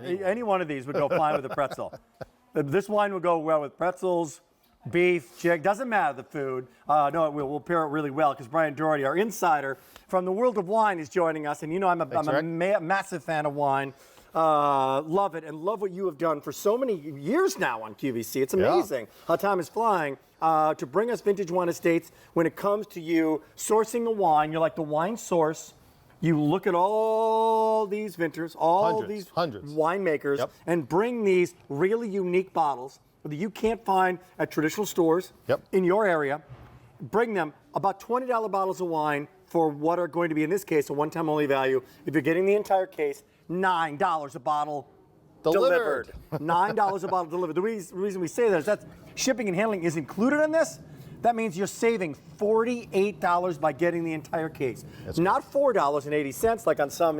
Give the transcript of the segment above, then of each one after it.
Any one of these would go fine with a pretzel. This wine would go well with pretzels, beef, chicken, doesn't matter the food. No, we'll pair it really well because Brian Doherty, our insider from the world of wine, is joining us. And you know I'm a massive fan of wine. Love it and love what you have done for so many years now on QVC. It's amazing how time is flying to bring us Vintage Wine Estates when it comes to you sourcing the wine. You're like the wine source. You look at all these vintners, hundreds, winemakers, and bring these really unique bottles that you can't find at traditional stores in your area. Bring them about $20 bottles of wine for what are going to be, in this case, a one-time only value. If you're getting the entire case, $9 a bottle delivered. $9 a bottle delivered. The reason we say that is that shipping and handling is included in this. That means you're saving $48 by getting the entire case. That's not $4.80 like on some,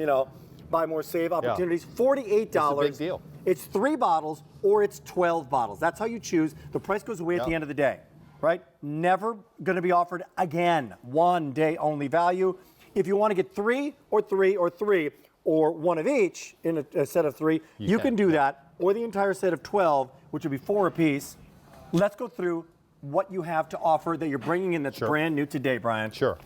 buy more save opportunities. $48. It's a big deal. It's 3 bottles or it's 12 bottles. That's how you choose. The price goes away at the end of the day, right? Never going to be offered again. One day only value. If you want to get 3 or 3 or 3 or one of each in a set of 3, you can do that. Or the entire set of 12, which would be 4 apiece. Let's go through what you have to offer that you're bringing in that's brand new today, Brian. Sure.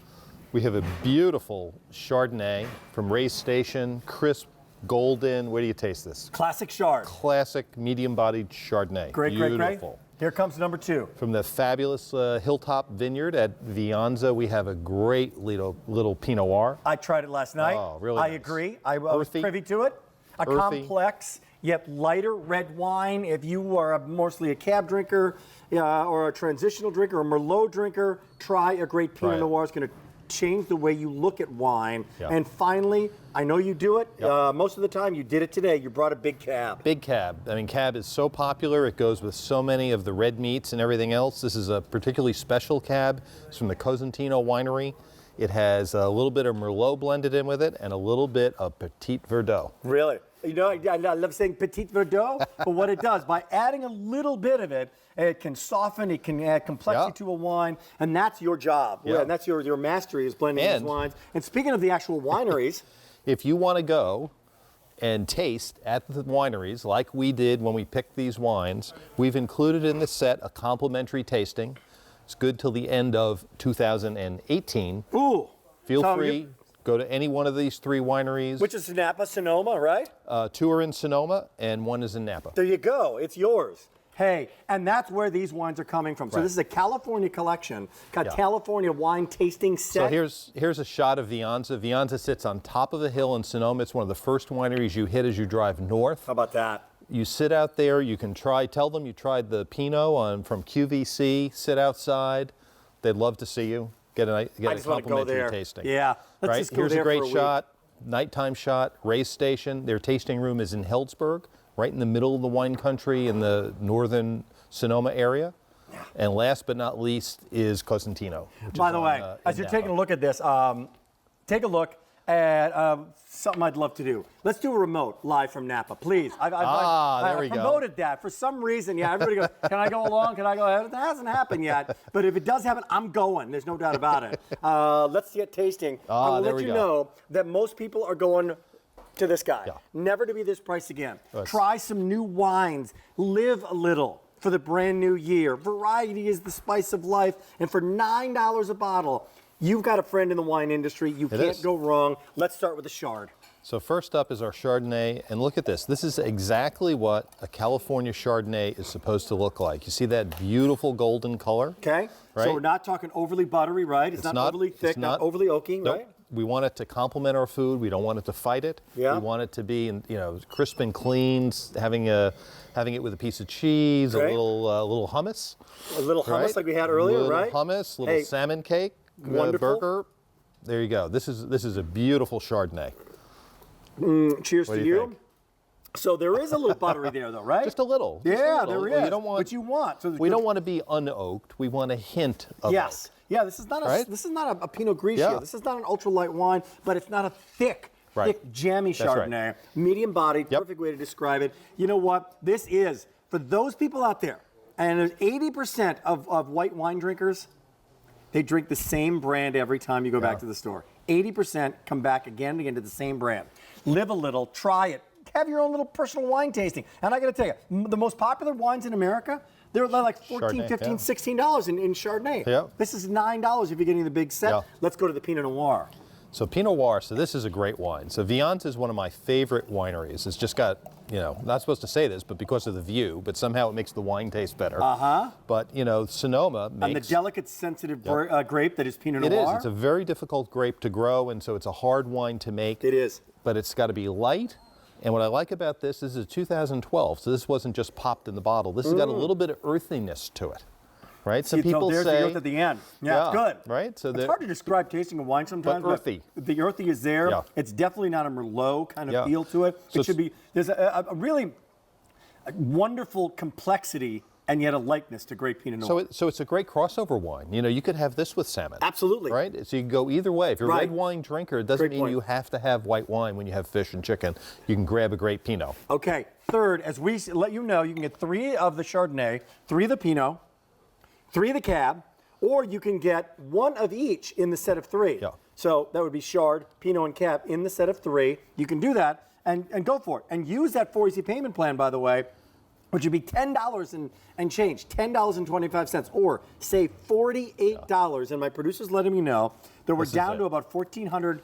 We have a beautiful Chardonnay from Ray's Station, crisp, golden. Where do you taste this? Classic Chard. Classic, medium-bodied Chardonnay. Great. Here comes number 2. From the fabulous Hilltop Vineyard at Vianza, we have a great little Pinot Noir. I tried it last night. Oh, really I nice. agree. I was privy to it. Complex, yet lighter red wine. If you are mostly a cab drinker or a transitional drinker, or a Merlot drinker, try a great Pinot Noir. It's going to change the way you look at wine. And finally, I know you do it. Most of the time, you did it today. You brought a big cab. Big cab. I mean, cab is so popular. It goes with so many of the red meats and everything else. This is a particularly special cab. It's from the Cosentino Winery. It has a little bit of Merlot blended in with it and a little bit of Petit Verdot. Really? I love saying Petit Verdot, but what it does, by adding a little bit of it, it can soften, it can add complexity to a wine, and that's your job. And that's your mastery is blending these wines. And speaking of the actual wineries, if you want to go and taste at the wineries like we did when we picked these wines, we've included in the set a complimentary tasting. It's good till the end of 2018. Ooh. Feel free. Go to any one of these 3 wineries. Which is Napa, Sonoma, right? 2 are in Sonoma and 1 is in Napa. There you go. It's yours. Hey, and that's where these wines are coming from. So this is a California collection, California wine tasting set. So here's a shot of Vianza. Vianza sits on top of a hill in Sonoma. It's one of the first wineries you hit as you drive north. How about that? You sit out there. You can tell them you tried the Pinot from QVC. Sit outside. They'd love to see you. Get a complimentary tasting. Yeah, let's just go Here's there a great for a shot, nighttime shot, Ray's Station. Their tasting room is in Healdsburg, right in the middle of the wine country in the northern Sonoma area. And last but not least is Cosentino. By the way, as you're taking a look at this, take a look at something I'd love to do. Let's do a remote live from Napa, please. There we go. I promoted that. For some reason, everybody goes, can I go along? Can I go ahead? It hasn't happened yet. But if it does happen, I'm going. There's no doubt about it. Let's get tasting. I will let you know that most people are going to this guy. Never to be this price again. Try some new wines. Live a little for the brand new year. Variety is the spice of life. And for $9 a bottle, you've got a friend in the wine industry. You can't go wrong. Let's start with the Chard. So first up is our Chardonnay, and look at this. This is exactly what a California Chardonnay is supposed to look like. You see that beautiful golden color? Okay. Right? So we're not talking overly buttery, right? It's not overly thick, not overly oaky, right? We want it to complement our food. We don't want it to fight it. Yeah. We want it to be, crisp and clean. Having it with a piece of cheese, a little hummus. A little hummus like we had earlier, right? Hummus, little salmon cake, burger. There you go. This is a beautiful Chardonnay. Cheers to you. So there is a little buttery there, though, right? Just a little. Yeah, there is. You don't want, what you want. So we don't want to be unoaked. We want a hint of oak. Yeah, this is not a Pinot Grigio. This is not an ultralight wine, but it's not a thick, jammy Chardonnay. Right. Medium bodied, perfect way to describe it. You know what? This is, for those people out there, and there's 80% of white wine drinkers, they drink the same brand every time you go back to the store. 80% come back again and again to the same brand. Live a little, try it. have your own little personal wine tasting. And I got to tell you, the most popular wines in America, they're like $14, Chardonnay, $15, yeah. $16 in Chardonnay. Yeah. This is $9 if you're getting the big set. Yeah. Let's go to the Pinot Noir. So Pinot Noir, so this is a great wine. So Viance is one of my favorite wineries. It's just got, not supposed to say this, but because of the view, but somehow it makes the wine taste better. Uh-huh. But, Sonoma makes... And the delicate, sensitive grape that is Pinot Noir. It is. It's a very difficult grape to grow, and so it's a hard wine to make. It is. But it's got to be light. And what I like about this is it's 2012, so this wasn't just popped in the bottle. This has got a little bit of earthiness to it. Right? Some people there's say... the earth at the end. Yeah, it's good. Right? So it's hard to describe tasting a wine sometimes. But earthy. The earthy is there. Yeah. It's definitely not a Merlot kind of feel to it. So it should be, there's a really wonderful complexity and yet a lightness to great Pinot Noir. So it's a great crossover wine. You could have this with salmon. Absolutely. Right? So you can go either way. If you're a Right. red wine drinker, it doesn't mean you have to have white wine when you have fish and chicken. You can grab a great Pinot. Okay, third, as we let you know, you can get 3 of the Chardonnay, 3 of the Pinot, 3 of the Cab, or you can get 1 of each in the set of 3. Yeah. So that would be Chard, Pinot, and Cab in the set of 3. You can do that and go for it. And use that 4 easy payment plan, by the way, which would be $10 and change, $10.25, or save $48. And my producer's letting me know that we're down to about $1,400,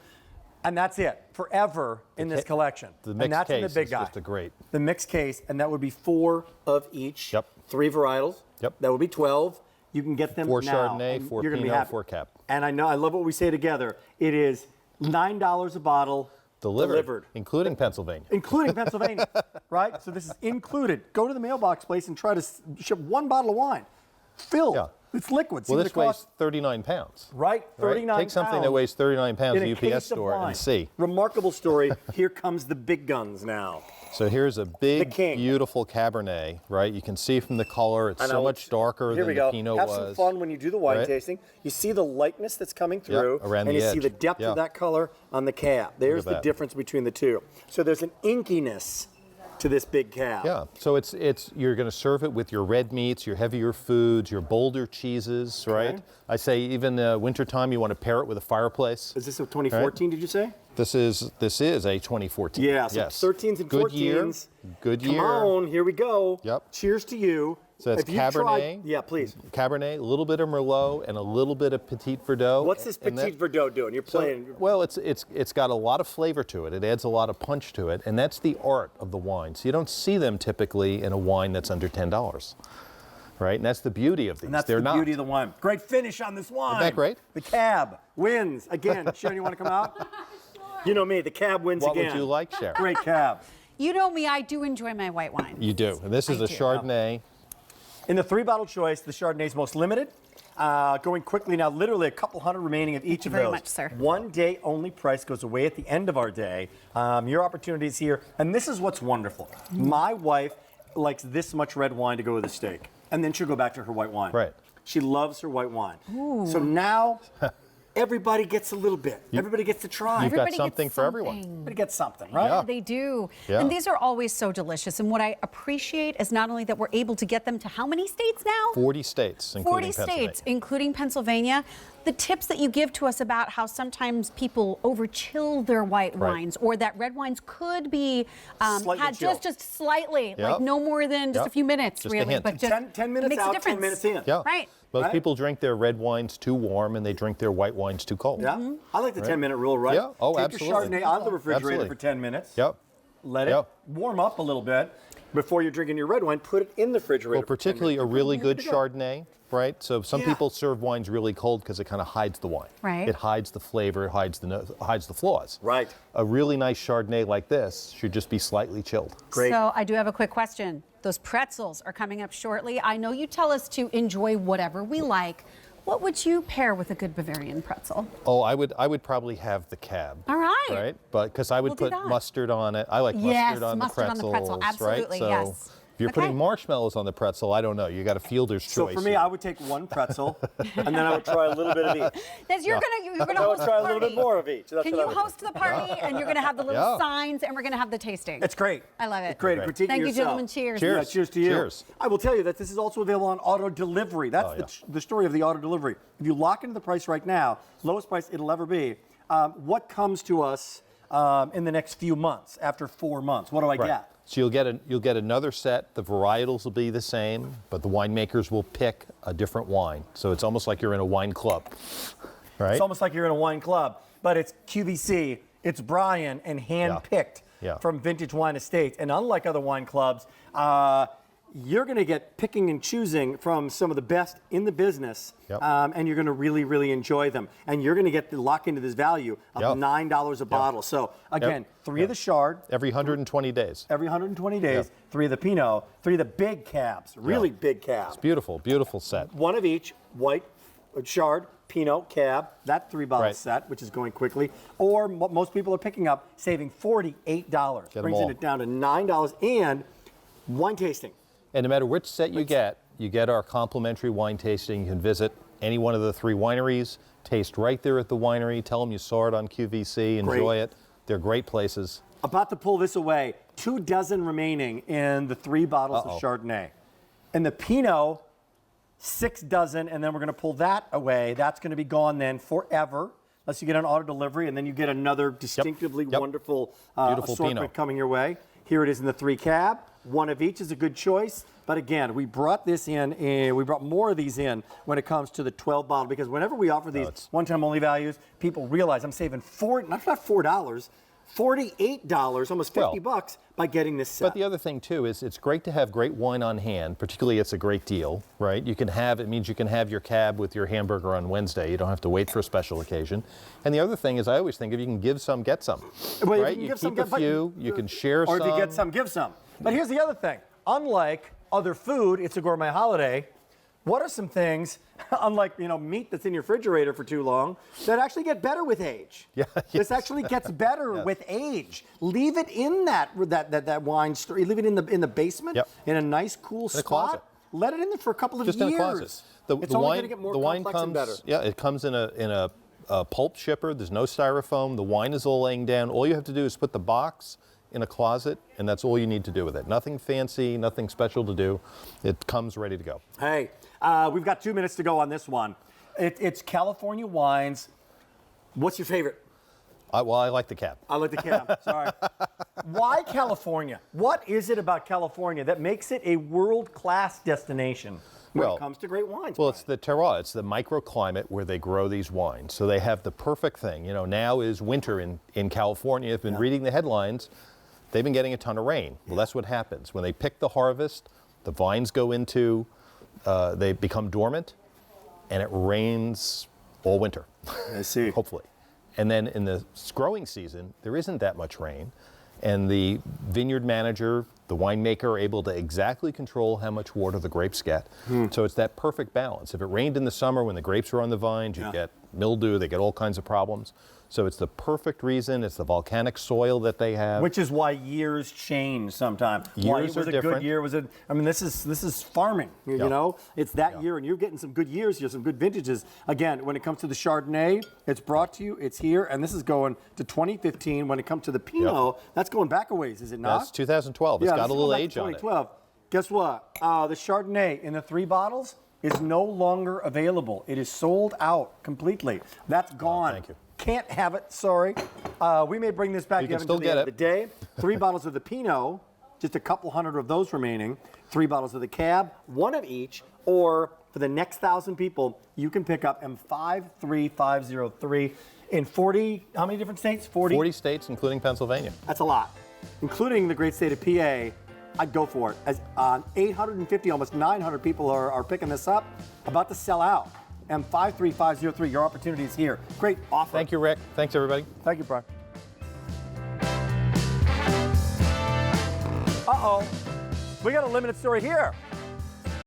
and that's it, forever in this collection. The mixed and that's case in the big is guy. just a great. The mixed case, and that would be 4 of each. Yep. 3 varietals. Yep. That would be 12. You can get them 4 now. Chardonnay, and 4 you're gonna be Pinot, happy. 4 Cab. And I know, I love what we say together. It is $9 a bottle. Delivered. Including Pennsylvania. Including Pennsylvania, right? So this is included. Go to the mailbox place and try to ship 1 bottle of wine. Filled. Yeah. It's liquid. See Well, what this it costs. weighs 39 pounds. Right, 39 Right? Take something that pounds weighs 39 pounds in at a the case UPS of store wine. and see. Remarkable story. Here comes the big guns now. So here's a big, king. beautiful Cabernet, right? You can see from the color, it's so much darker Here than we the go. Pinot Have was. some fun when you do the wine Right? tasting. You see the lightness that's coming through, around and the you see edge. the depth Yeah. of that color on the cab. There's the that. difference between the two. So there's an inkiness to this big cab. Yeah, so it's you're going to serve it with your red meats, your heavier foods, your bolder cheeses, right? I say even wintertime you want to pair it with a fireplace. Is this a 2014, did you say? This is a 2014. Yeah, so yes. 13s and 14s. Good year. Good year. Come on, here we go. Yep. Cheers to you. So that's If you've Cabernet. tried- yeah, please. Cabernet, a little bit of Merlot, and a little bit of Petit Verdot. What's this And Petit Verdot doing? You're playing. Well, it's got a lot of flavor to it. It adds a lot of punch to it, and that's the art of the wine. So you don't see them typically in a wine that's under $10, right? And that's the beauty of these. And that's They're the not. beauty of the wine. Great finish on this wine. Isn't that great? The cab wins again. Sharon, you want to come out? You know me. The cab wins What again. would you like, Sharon? Great cab. You know me, I do enjoy my white wine. You do. And this is I a do. Chardonnay. In the 3-bottle choice, the Chardonnay is most limited. Going quickly now, literally a couple hundred remaining of each of very those. much, sir. 1 day only price goes away at the end of our day. Your opportunity is here, and this is what's wonderful. My wife likes this much red wine to go with a steak, and then she'll go back to her white wine. Right. She loves her white wine. So now everybody gets a little bit. Everybody gets to try. You've got Everybody gets something for everyone. Everybody gets something, right? Yeah. They do. Yeah. And these are always so delicious. And what I appreciate is not only that we're able to get them to how many states now? 40 states, 40 including Pennsylvania. states, including Pennsylvania. The tips that you give to us about how sometimes people overchill their white Right. wines, or that red wines could be Slightly had chilled. just slightly, Yep. like no more than just Yep. a few minutes, Just a really. hint. But just 10 minutes makes a out, difference. 10 minutes in. Yeah. Right. Most Right? people drink their red wines too warm, and they drink their white wines too cold. Yeah, I like the 10-minute rule, right? Yeah. Oh, Take absolutely. your Chardonnay out of the refrigerator Absolutely. for 10 minutes. Yep. Let Yep. it warm up a little bit before you're drinking your red wine. Put it in the refrigerator. Well, particularly a really good Chardonnay, right? So some Yeah. people serve wines really cold because it kind of hides the wine. Right. It hides the flavor, it hides the flaws. Right. A really nice Chardonnay like this should just be slightly chilled. Great. So I do have a quick question. Those pretzels are coming up shortly. I know you tell us to enjoy whatever we like. What would you pair with a good Bavarian pretzel? Oh, I would probably have the cab. All right. Right? But because I would We'll do put that. mustard on it. I like Yes, mustard on mustard the on the pretzels. pretzel. Right? Absolutely, So yes. if you're Okay. putting marshmallows on the pretzel, I don't know. You got a fielder's So choice. for me, here. I would take one pretzel, and then I would try a little bit of each. You're gonna I would host try a the little bit party. more of each. That's Can what I you would do. host the party and you're gonna have the little Yeah. signs and we're gonna have the tasting? It's great. I love it. It's great. Great. Critique Thank you, yourself. gentlemen. Cheers. Cheers. Yeah, cheers to you. Cheers. I will tell you that this is also available on auto delivery. That's the story of the auto delivery. If you lock into the price right now, lowest price it'll ever be. What comes to us in the next few months, after 4 months? What do I get? So you'll get another set. The varietals will be the same, but the winemakers will pick a different wine. So it's almost like you're in a wine club, right? It's almost like you're in a wine club, but it's QVC, it's Brian, and hand-picked from Vintage Wine Estates. And unlike other wine clubs, you're going to get picking and choosing from some of the best in the business, and you're going to really, really enjoy them. And you're going to get to lock into this value of $9 a bottle. So, again, 3 of the Chard. Every 120 days. Every 120 days, 3 of the Pinot, 3 of the big cabs, really big cabs. It's beautiful, beautiful set. 1 of each, white, Chard, Pinot, Cab, that 3-bottle set, which is going quickly. Or most people are picking up, saving $48. Brings it down to $9 and wine tasting. And no matter which set you get our complimentary wine tasting. You can visit any one of the 3 wineries, taste right there at the winery, tell them you saw it on QVC, enjoy it. They're great places. About to pull this away. 2 dozen remaining in the 3 bottles of Chardonnay. And the Pinot, 6 dozen, and then we're going to pull that away. That's going to be gone then forever, unless you get an auto delivery, and then you get another distinctively wonderful assortment Pinot coming your way. Here it is in the 3 cab. 1 of each is a good choice. But again, we brought this in, we brought more of these in when it comes to the 12 bottle, because whenever we offer these one-time only values, people realize I'm saving not $4, $48, almost $50 by getting this set. But the other thing too is it's great to have great wine on hand. Particularly, it's a great deal, right? It means you can have your cab with your hamburger on Wednesday. You don't have to wait for a special occasion. And the other thing is, I always think if you can give some, get some. Well, right? You keep a few. You can share some. Or if you get some, give some. But here's the other thing. Unlike other food, it's a gourmet holiday. What are some things, unlike meat that's in your refrigerator for too long, that actually get better with age? This actually gets better with age. Leave it in that wine store. Leave it in the basement in a nice cool spot. Let it in there for a couple of years. Just in a closet. It's only going to get more complex and better. Yeah, it comes in a pulp shipper. There's no styrofoam. The wine is all laying down. All you have to do is put the box in a closet, and that's all you need to do with it. Nothing fancy, nothing special to do. It comes ready to go. Hey, we've got 2 minutes to go on this one. It's California wines. What's your favorite? I like the cab. I like the cab. Sorry. Why California? What is it about California that makes it a world-class destination when it comes to great wines? Well, it's the terroir. It's the microclimate where they grow these wines. So they have the perfect thing. Now is winter in California. I've been reading the headlines. They've been getting a ton of rain. Well, that's what happens. When they pick the harvest, the vines go into, they become dormant, and it rains all winter. I see. Hopefully. And then in the growing season, there isn't that much rain. And the vineyard manager, the winemaker are able to exactly control how much water the grapes get. So it's that perfect balance. If it rained in the summer when the grapes are on the vines, you get mildew, they get all kinds of problems. So it's the perfect reason. It's the volcanic soil that they have. Which is why years change sometimes. Years are different. Good year? This is farming, you know? It's that year, and you're getting some good years here, some good vintages. Again, when it comes to the Chardonnay, it's brought to you, it's here, and this is going to 2015. When it comes to the Pinot, that's going back a ways, is it not? That's 2012. It's got a little age on it. 2012. Guess what? The Chardonnay in the 3 bottles is no longer available. It is sold out completely. That's gone. Thank you. Can't have it, sorry. We may bring this back You can until still the get end of it. the day. 3 bottles of the Pinot, just a couple hundred of those remaining. 3 bottles of the Cab, 1 of each, or for the next 1,000 people, you can pick up M53503 in 40, how many different states? 40 states, including Pennsylvania. That's a lot. Including the great state of PA, I'd go for it. As 850, almost 900 people are picking this up, about to sell out. M53503, your opportunity is here. Great offer. Thank you, Rick. Thanks, everybody. Thank you, Brian. Uh-oh. We got a limited story here.